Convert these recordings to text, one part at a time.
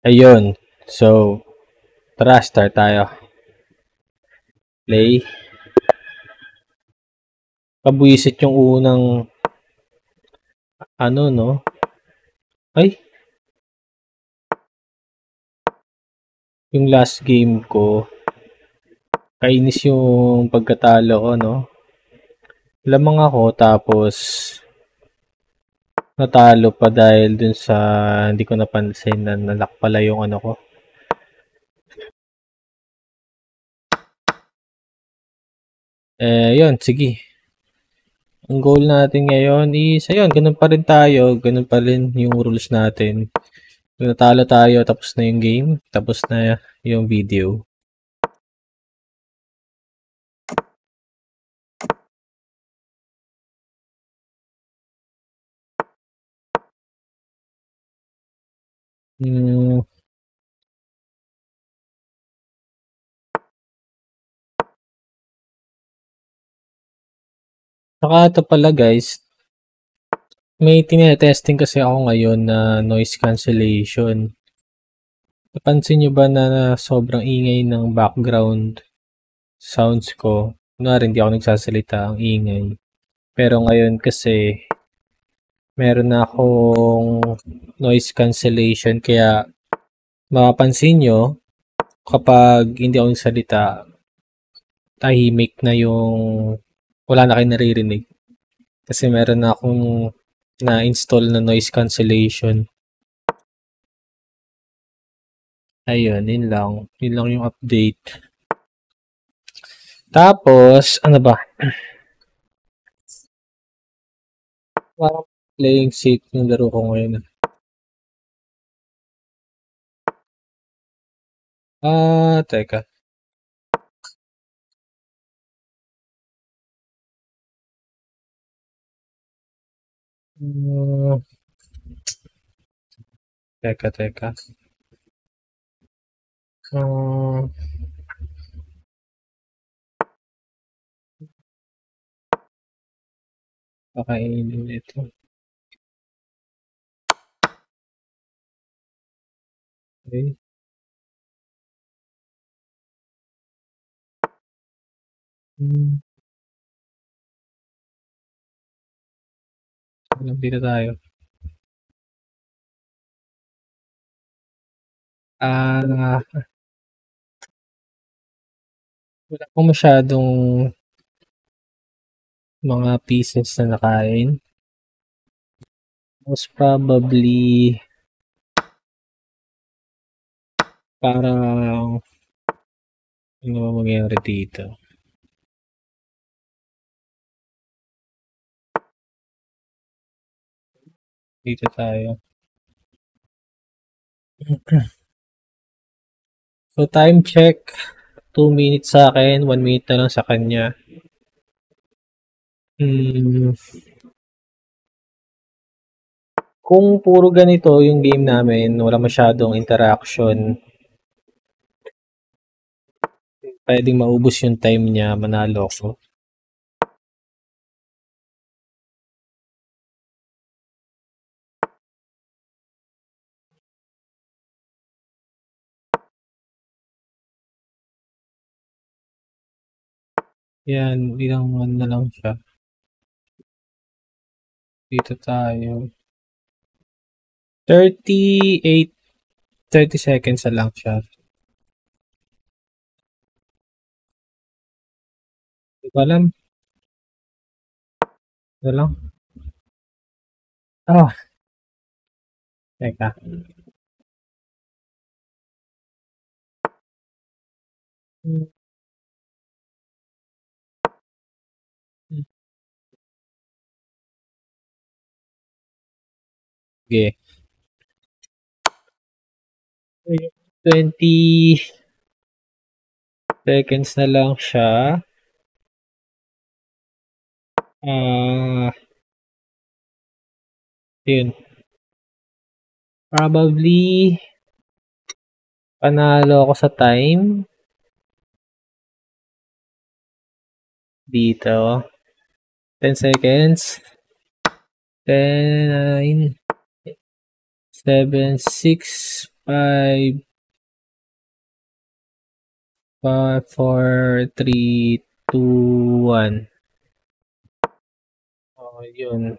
Ayun. So, tara, start tayo. Play. Pabuisit yung unang, no? Ay, yung last game ko, kainis yung pagkatalo ko, no? Lamang ako, tapos natalo pa dahil dun sa hindi ko napansin na nalock pala yung ano ko. Yun, sige. Ang goal natin ngayon is, ayun, ganun pa rin tayo, ganun pa rin yung rules natin. Kung natalo tayo, tapos na yung game, tapos na yung video. Hmm, saka ito pala guys, may tinetesting kasi ako ngayon na noise cancellation. Napansin nyo ba na sobrang ingay ng background sounds ko? Kunwari hindi ako nagsasalita, ang ingay. Pero ngayon kasi meron na akong noise cancellation kaya mapapansin nyo kapag hindi ako nagsalita, tahimik na yung wala na kayo naririnig. Kasi meron na akong na-install na noise cancellation. Ayun, yun lang. Yun lang yung update. Tapos, ano ba? Parang playing safe yung laro ko ngayon. Teka. Hmm, teka. Hmm, pakainin ito. Okay. Hmm, dito tayo. Ah, wala akong masyadong mga pieces na nakain. Most probably, parang, ano ba mangyayari dito? Dito tayo. So, time check. 2 minutes sa akin, 1 minute na lang sa kanya. Hmm, kung puro ganito yung game namin, wala masyadong interaction, pwedeng maubos yung time niya, manalo ko. Yan, ilang ano na lang siya. Dito tayo. 38, 30 seconds na lang siya. Hindi ko alam. Ito lang. Ah, teka. Hmm, sige. 20 seconds na lang siya. Yun. Probably, panalo ako sa time. Dito. 10 seconds. 10, 9, 7, 6, 5, 4, 3, 2, 1. Oh, yun.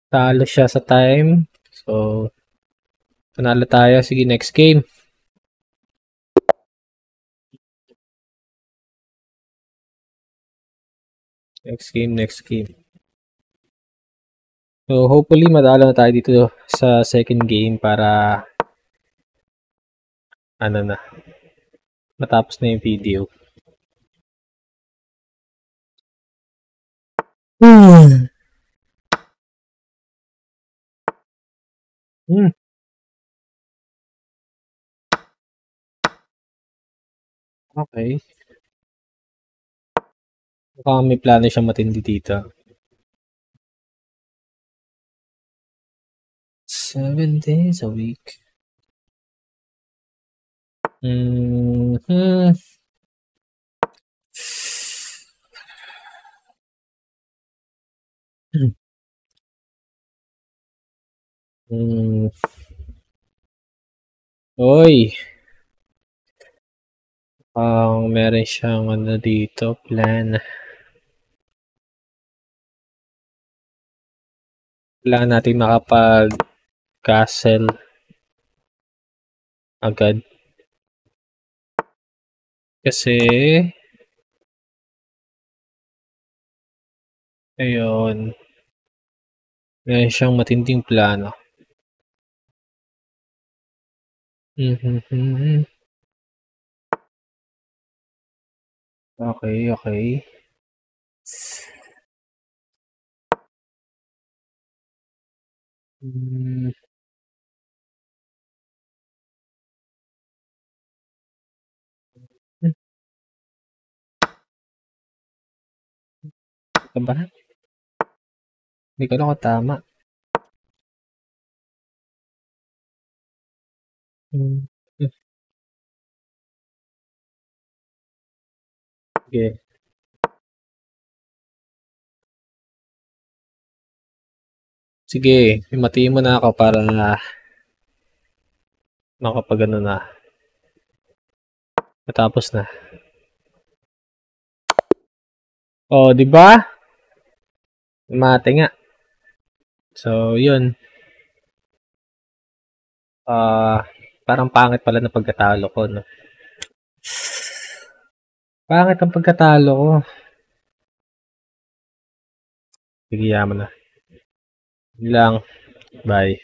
Talo siya sa time. So, panalo tayo. Sige, next game. Next game. So, hopefully, madalo na tayo dito sa second game para matapos na yung video. Okay. Mukhang may plano siyang matindi dito. 7 days a week. Oy! Meron siyang dito, plan. Kailangan natin makapag-castle agad. Kasi, ayun, meron siyang matinding plano. Okay. Ito ba? Hindi ko alam kung tama. Sige. Sige, himatiin mo na ako para makapag na. Matapos na. Oh, di ba? Mate nga. So, yun. Parang pangit pala na pagkatalo ko, no? Pangit ang pagkatalo ko. Sige, yaman na. Yun lang. Bye.